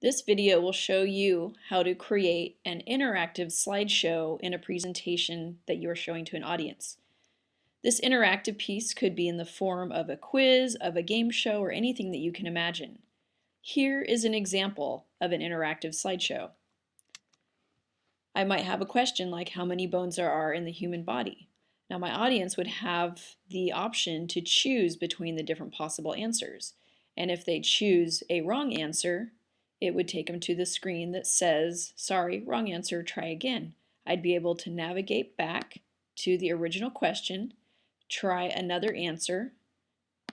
This video will show you how to create an interactive slideshow in a presentation that you are showing to an audience. This interactive piece could be in the form of a quiz, of a game show, or anything that you can imagine. Here is an example of an interactive slideshow. I might have a question like how many bones there are in the human body. Now my audience would have the option to choose between the different possible answers. And if they choose a wrong answer, it would take them to the screen that says, sorry, wrong answer, try again. I'd be able to navigate back to the original question, try another answer.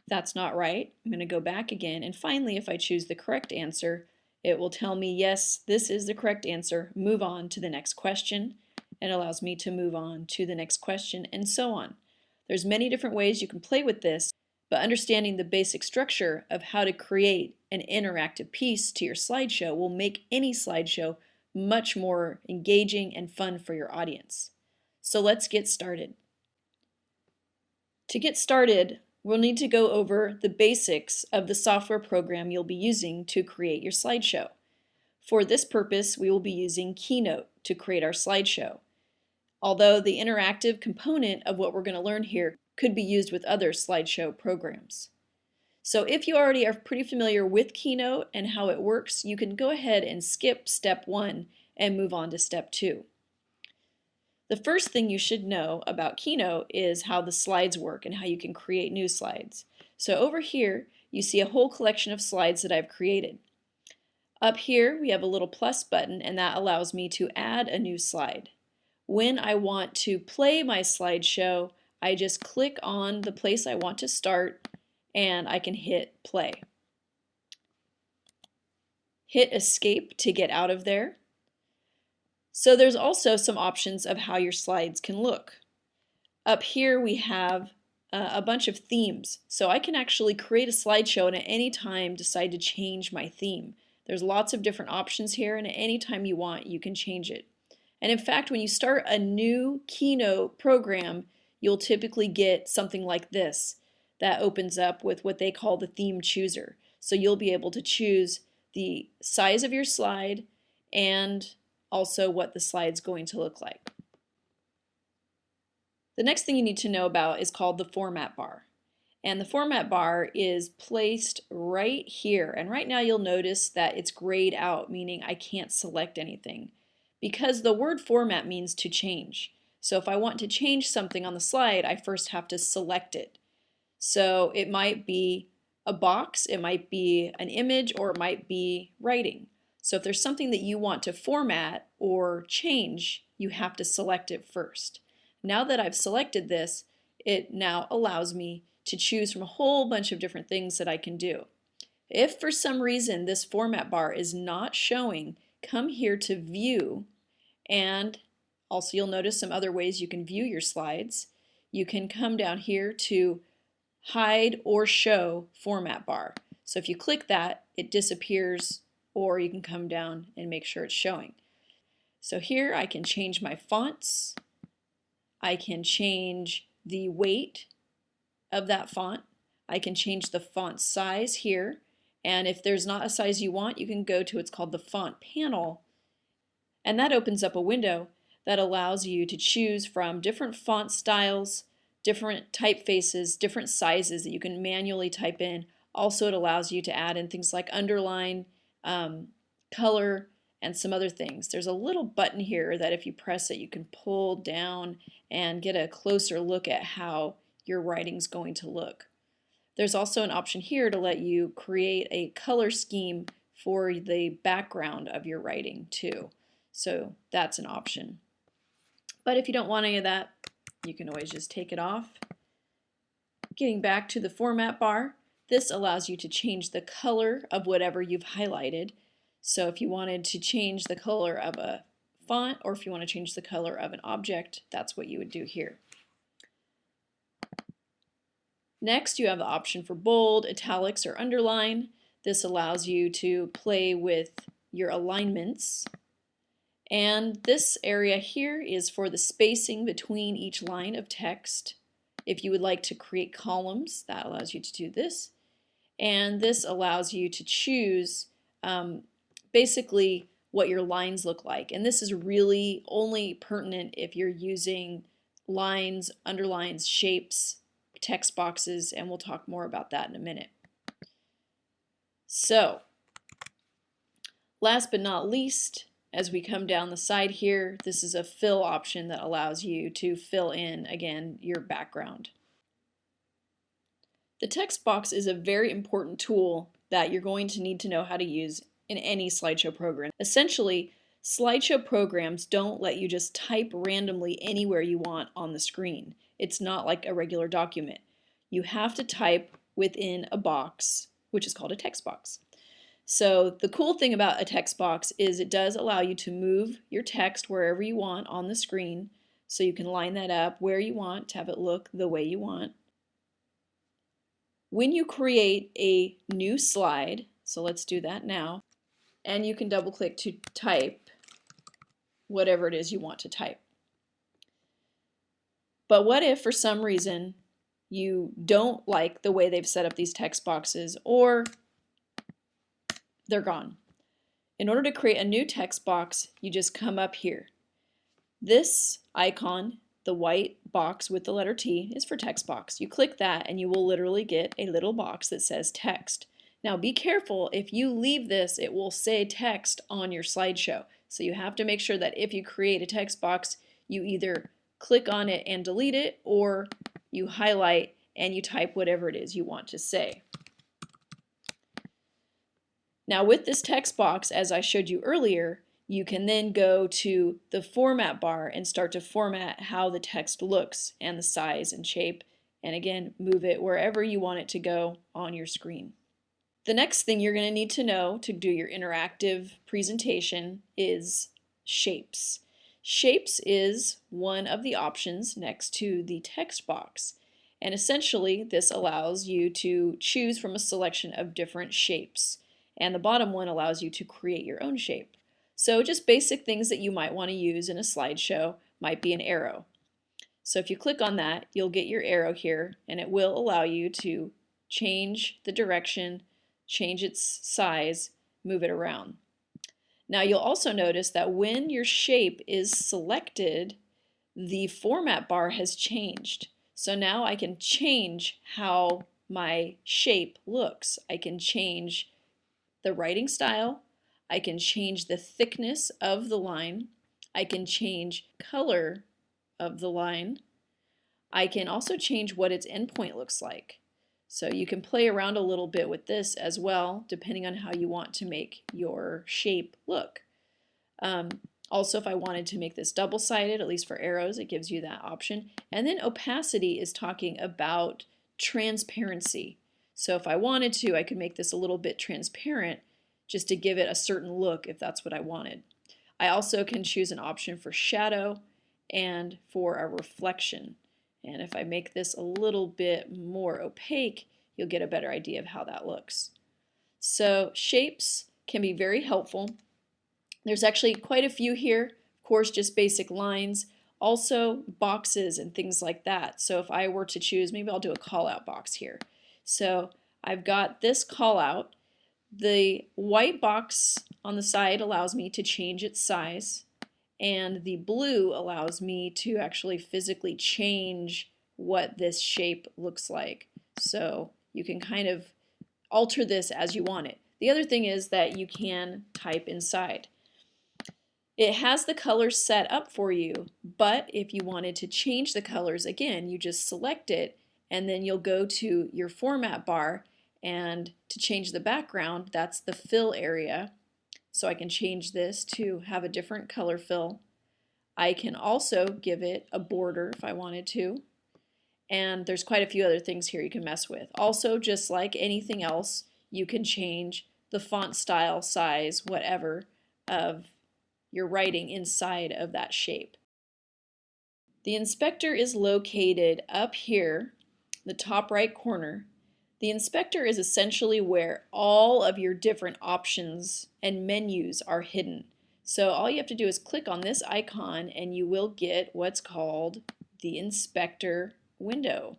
That's not right. I'm going to go back again. And finally, if I choose the correct answer, it will tell me, yes, this is the correct answer. Move on to the next question. And allows me to move on to the next question, and so on. There's many different ways you can play with this, but understanding the basic structure of how to create an interactive piece to your slideshow will make any slideshow much more engaging and fun for your audience. So let's get started. To get started, we'll need to go over the basics of the software program you'll be using to create your slideshow. For this purpose, we will be using Keynote to create our slideshow, although the interactive component of what we're going to learn here could be used with other slideshow programs. So if you already are pretty familiar with Keynote and how it works, you can go ahead and skip step 1 and move on to step 2. The first thing you should know about Keynote is how the slides work and how you can create new slides. So over here, you see a whole collection of slides that I've created. Up here, we have a little plus button, and that allows me to add a new slide. When I want to play my slideshow, I just click on the place I want to start and I can hit play. Hit escape to get out of there. So there's also some options of how your slides can look. Up here we have a bunch of themes. So I can actually create a slideshow and at any time decide to change my theme. There's lots of different options here, and at any time you want, you can change it. And in fact, when you start a new Keynote program, you'll typically get something like this that opens up with what they call the theme chooser. So you'll be able to choose the size of your slide and also what the slide's going to look like. The next thing you need to know about is called the format bar. And the format bar is placed right here. And right now you'll notice that it's grayed out, meaning I can't select anything, because the word format means to change. So if I want to change something on the slide, I first have to select it. So it might be a box, it might be an image, or it might be writing. So if there's something that you want to format or change, you have to select it first. Now that I've selected this, it now allows me to choose from a whole bunch of different things that I can do. If for some reason this format bar is not showing, come here to View, and also you'll notice some other ways you can view your slides. You can come down here to Hide or Show Format Bar. So if you click that, it disappears, or you can come down and make sure it's showing. So here I can change my fonts. I can change the weight of that font. I can change the font size here, and if there's not a size you want, you can go to what's called the font panel, and that opens up a window that allows you to choose from different font styles, different typefaces, different sizes that you can manually type in. Also, it allows you to add in things like underline, color, and some other things. There's a little button here that if you press it, you can pull down and get a closer look at how your writing's going to look. There's also an option here to let you create a color scheme for the background of your writing too. So that's an option. But if you don't want any of that, you can always just take it off. Getting back to the format bar, this allows you to change the color of whatever you've highlighted. So if you wanted to change the color of a font, or if you want to change the color of an object, that's what you would do here. Next, you have the option for bold, italics, or underline. This allows you to play with your alignments. And this area here is for the spacing between each line of text. If you would like to create columns, that allows you to do this. And this allows you to choose basically what your lines look like. And this is really only pertinent if you're using lines, underlines, shapes, text boxes, and we'll talk more about that in a minute. So, last but not least, as we come down the side here, this is a fill option that allows you to fill in, again, your background. The text box is a very important tool that you're going to need to know how to use in any slideshow program. Essentially, slideshow programs don't let you just type randomly anywhere you want on the screen. It's not like a regular document. You have to type within a box, which is called a text box. So the cool thing about a text box is it does allow you to move your text wherever you want on the screen, so you can line that up where you want to have it look the way you want. When you create a new slide, so let's do that now, and you can double click to type whatever it is you want to type. But what if for some reason you don't like the way they've set up these text boxes, or they're gone? In order to create a new text box, you just come up here. This icon, the white box with the letter T, is for text box. You click that and you will literally get a little box that says text. Now be careful, if you leave this, it will say text on your slideshow. So you have to make sure that if you create a text box, you either click on it and delete it, or you highlight and you type whatever it is you want to say. Now with this text box, as I showed you earlier, you can then go to the format bar and start to format how the text looks and the size and shape, and again, move it wherever you want it to go on your screen. The next thing you're going to need to know to do your interactive presentation is shapes. Shapes is one of the options next to the text box, and essentially this allows you to choose from a selection of different shapes, and the bottom one allows you to create your own shape. So just basic things that you might want to use in a slideshow might be an arrow. So if you click on that, you'll get your arrow here, and it will allow you to change the direction, change its size, move it around. Now you'll also notice that when your shape is selected, the format bar has changed. So now I can change how my shape looks. I can change the writing style, I can change the thickness of the line, I can change color of the line, I can also change what its endpoint looks like. So you can play around a little bit with this as well, depending on how you want to make your shape look. Also, if I wanted to make this double-sided, at least for arrows, it gives you that option. And then opacity is talking about transparency. So if I wanted to, I could make this a little bit transparent just to give it a certain look if that's what I wanted. I also can choose an option for shadow and for a reflection. And if I make this a little bit more opaque, you'll get a better idea of how that looks. So shapes can be very helpful. There's actually quite a few here. Of course, just basic lines. Also boxes and things like that. So if I were to choose, maybe I'll do a call out box here. So I've got this call out. The white box on the side allows me to change its size, and the blue allows me to actually physically change what this shape looks like. So you can kind of alter this as you want it. The other thing is that you can type inside. It has the colors set up for you, but if you wanted to change the colors, again, you just select it, and then you'll go to your format bar, and to change the background, that's the fill area. So I can change this to have a different color fill. I can also give it a border if I wanted to. And there's quite a few other things here you can mess with. Also, just like anything else, you can change the font style, size, whatever, of your writing inside of that shape. The inspector is located up here, the top right corner. The inspector is essentially where all of your different options and menus are hidden. So all you have to do is click on this icon and you will get what's called the inspector window.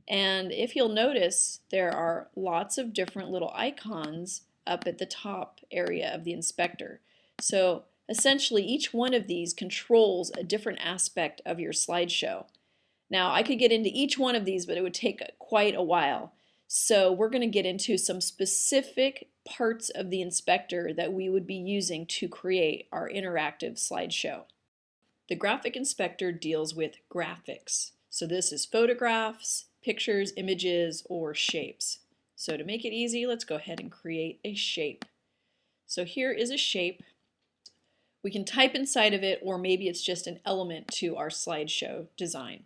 And if you'll notice, there are lots of different little icons up at the top area of the inspector. So essentially each one of these controls a different aspect of your slideshow. Now I could get into each one of these, but it would take quite a while. So we're going to get into some specific parts of the inspector that we would be using to create our interactive slideshow. The graphic inspector deals with graphics. So this is photographs, pictures, images, or shapes. So to make it easy, let's go ahead and create a shape. So here is a shape. We can type inside of it, or maybe it's just an element to our slideshow design.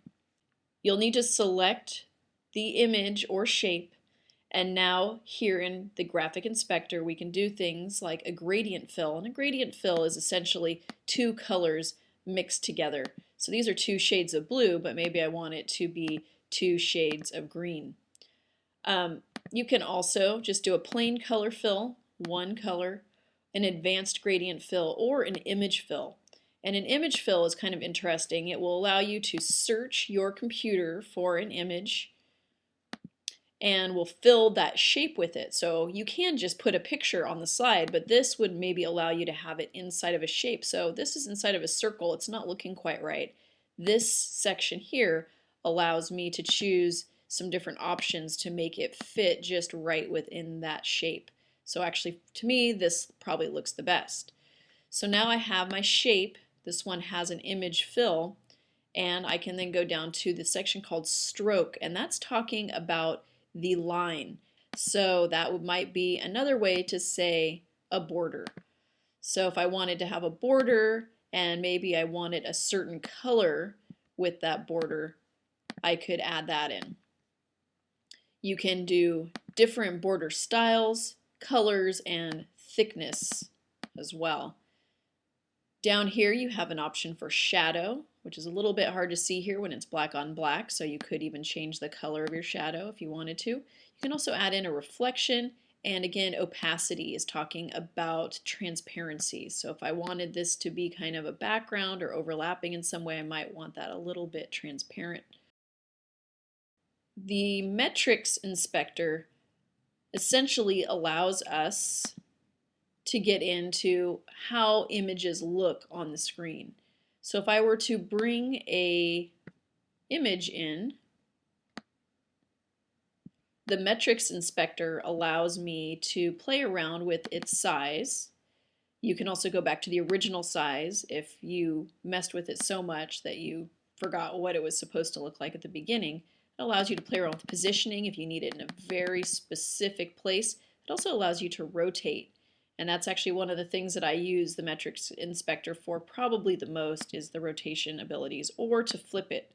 You'll need to select the image or shape, and now here in the graphic inspector we can do things like a gradient fill, and a gradient fill is essentially two colors mixed together. So these are two shades of blue, but maybe I want it to be two shades of green. You can also just do a plain color fill, one color, an advanced gradient fill, or an image fill. And an image fill is kind of interesting. It will allow you to search your computer for an image and will fill that shape with it. So you can just put a picture on the slide, but this would maybe allow you to have it inside of a shape. So this is inside of a circle. It's not looking quite right. This section here allows me to choose some different options to make it fit just right within that shape. So actually, to me, this probably looks the best. So now I have my shape. This one has an image fill, and I can then go down to the section called stroke, and that's talking about the line. So that might be another way to say a border. So if I wanted to have a border and maybe I wanted a certain color with that border, I could add that in. You can do different border styles, colors, and thickness as well. Down here you have an option for shadow, which is a little bit hard to see here when it's black on black, so you could even change the color of your shadow if you wanted to. You can also add in a reflection, and again, opacity is talking about transparency. So if I wanted this to be kind of a background or overlapping in some way, I might want that a little bit transparent. The metrics inspector essentially allows us to get into how images look on the screen. So if I were to bring a image in, the metrics inspector allows me to play around with its size. You can also go back to the original size if you messed with it so much that you forgot what it was supposed to look like at the beginning. It allows you to play around with positioning if you need it in a very specific place. It also allows you to rotate. And that's actually one of the things that I use the metrics inspector for probably the most, is the rotation abilities, or to flip it.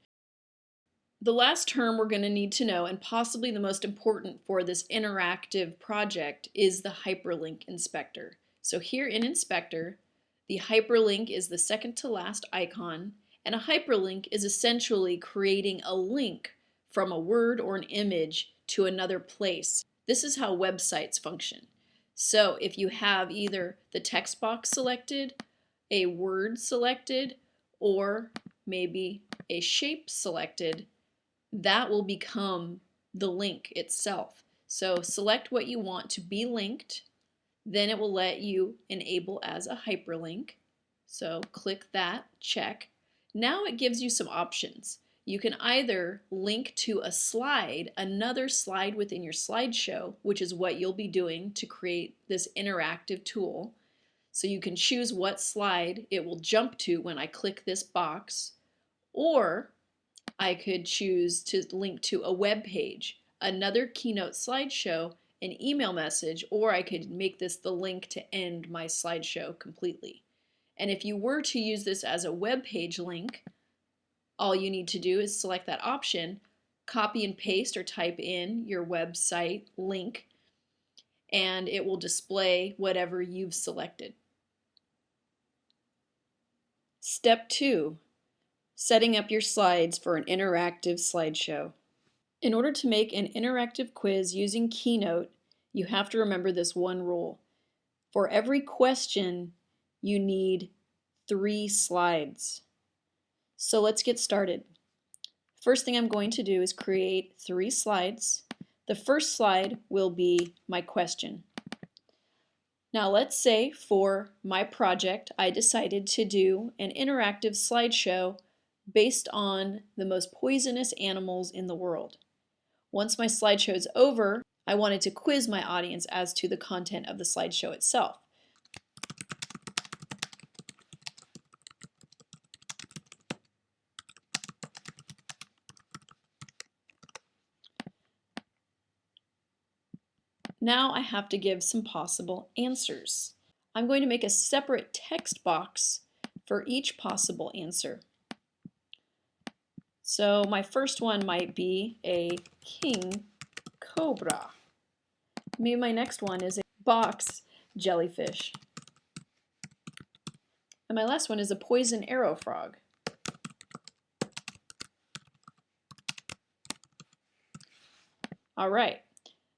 The last term we're going to need to know, and possibly the most important for this interactive project, is the hyperlink inspector. So here in Inspector, the hyperlink is the second to last icon, and a hyperlink is essentially creating a link from a word or an image to another place. This is how websites function. So if you have either the text box selected, a word selected, or maybe a shape selected, that will become the link itself. So select what you want to be linked, then it will let you enable as a hyperlink. So click that, check. Now it gives you some options. You can either link to a slide, another slide within your slideshow, which is what you'll be doing to create this interactive tool. So you can choose what slide it will jump to when I click this box, or I could choose to link to a web page, another Keynote slideshow, an email message, or I could make this the link to end my slideshow completely. And if you were to use this as a web page link, all you need to do is select that option, copy and paste or type in your website link, and it will display whatever you've selected. Step 2. Setting up your slides for an interactive slideshow. In order to make an interactive quiz using Keynote, you have to remember this one rule. For every question, you need 3 slides. So let's get started. First thing I'm going to do is create 3 slides. The first slide will be my question. Now let's say for my project I decided to do an interactive slideshow based on the most poisonous animals in the world. Once my slideshow is over, I wanted to quiz my audience as to the content of the slideshow itself. Now I have to give some possible answers. I'm going to make a separate text box for each possible answer. So my first one might be a king cobra. Maybe my next one is a box jellyfish. And my last one is a poison arrow frog. All right,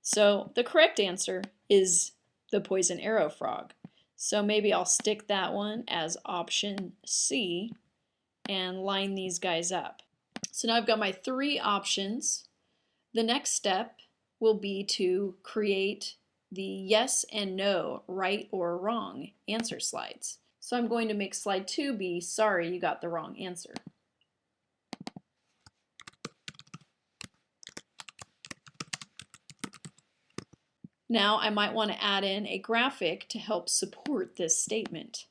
so the correct answer is the poison arrow frog. So maybe I'll stick that one as option C and line these guys up. So now I've got my three options. The next step will be to create the yes and no, right or wrong answer slides. So I'm going to make slide 2 be sorry you got the wrong answer. Now I might want to add in a graphic to help support this statement.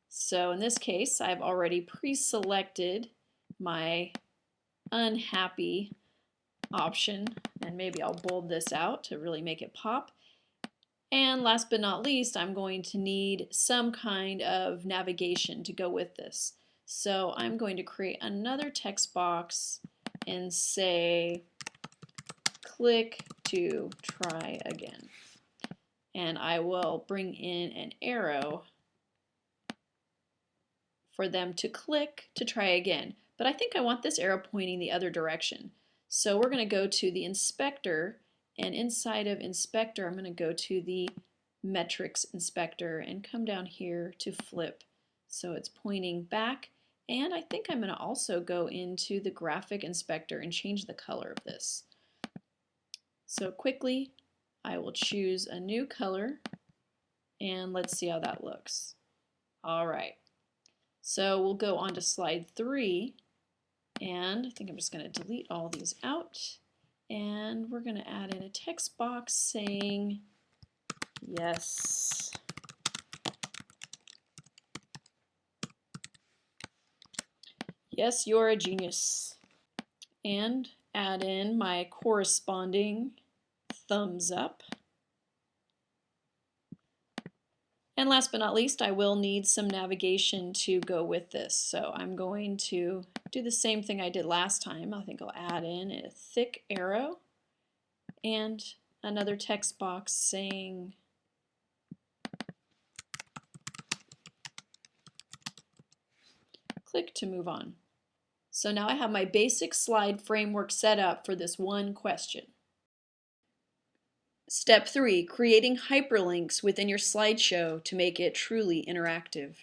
So in this case, I've already pre-selected my unhappy option, and maybe I'll bold this out to really make it pop. And last but not least, I'm going to need some kind of navigation to go with this. So I'm going to create another text box and say, click to try again. And I will bring in an arrow for them to click to try again. But I think I want this arrow pointing the other direction. So we're going to go to the inspector, and inside of inspector I'm going to go to the metrics inspector and come down here to flip. So it's pointing back, and I think I'm going to also go into the graphic inspector and change the color of this. So quickly I will choose a new color, and let's see how that looks. All right, so we'll go on to slide 3, and I think I'm just going to delete all these out, and we're going to add in a text box saying yes. Yes, you're a genius. And add in my corresponding thumbs up. And last but not least, I will need some navigation to go with this. So I'm going to do the same thing I did last time. I think I'll add in a thick arrow and another text box saying click to move on. So now I have my basic slide framework set up for this one question. Step 3, creating hyperlinks within your slideshow to make it truly interactive.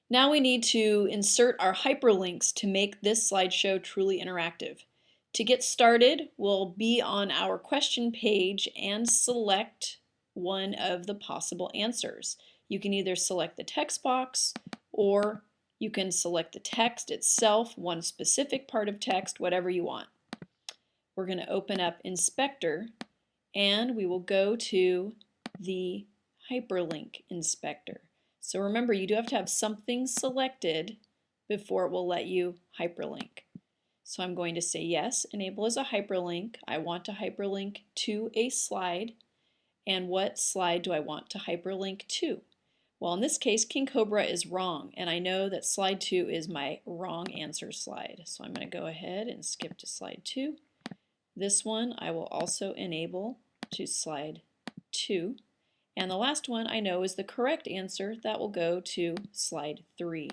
Now we need to insert our hyperlinks to make this slideshow truly interactive. To get started, we'll be on our question page and select one of the possible answers. You can either select the text box, or you can select the text itself, one specific part of text, whatever you want. We're going to open up Inspector, and we will go to the hyperlink inspector. So remember, you do have to have something selected before it will let you hyperlink. So I'm going to say yes, enable as a hyperlink. I want to hyperlink to a slide. And what slide do I want to hyperlink to? Well, in this case, King Cobra is wrong, and I know that slide 2 is my wrong answer slide. So I'm going to go ahead and skip to slide 2. This one I will also enable to slide 2. And the last one I know is the correct answer. That will go to slide 3.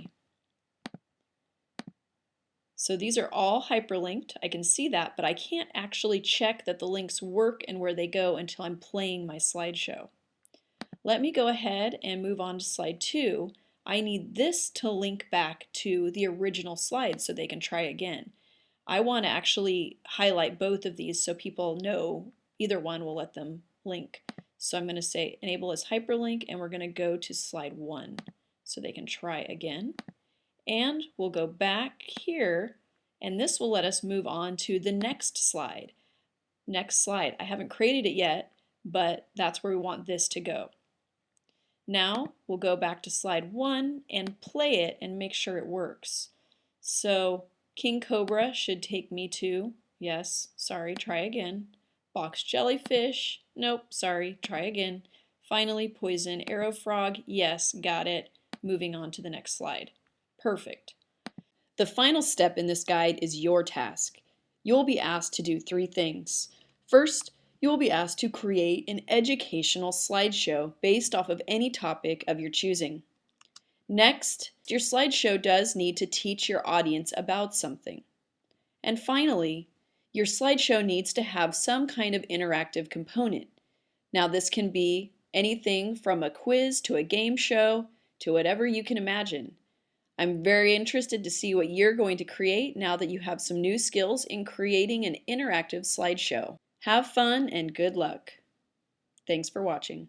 So these are all hyperlinked. I can see that, but I can't actually check that the links work and where they go until I'm playing my slideshow. Let me go ahead and move on to slide 2. I need this to link back to the original slide so they can try again. I want to actually highlight both of these so people know either one will let them link. So I'm going to say enable as hyperlink, and we're going to go to slide 1 so they can try again. And we'll go back here, and this will let us move on to the next slide. Next slide. I haven't created it yet, but that's where we want this to go. Now we'll go back to slide 1 and play it and make sure it works. So King Cobra should take me to, yes, sorry, try again. Box Jellyfish, nope, sorry, try again. Finally, Poison Arrow Frog, yes, got it. Moving on to the next slide. Perfect. The final step in this guide is your task. You'll be asked to do 3 things. First, you will be asked to create an educational slideshow based off of any topic of your choosing. Next, your slideshow does need to teach your audience about something. And finally, your slideshow needs to have some kind of interactive component. Now, this can be anything from a quiz to a game show to whatever you can imagine. I'm very interested to see what you're going to create now that you have some new skills in creating an interactive slideshow. Have fun and good luck. Thanks for watching.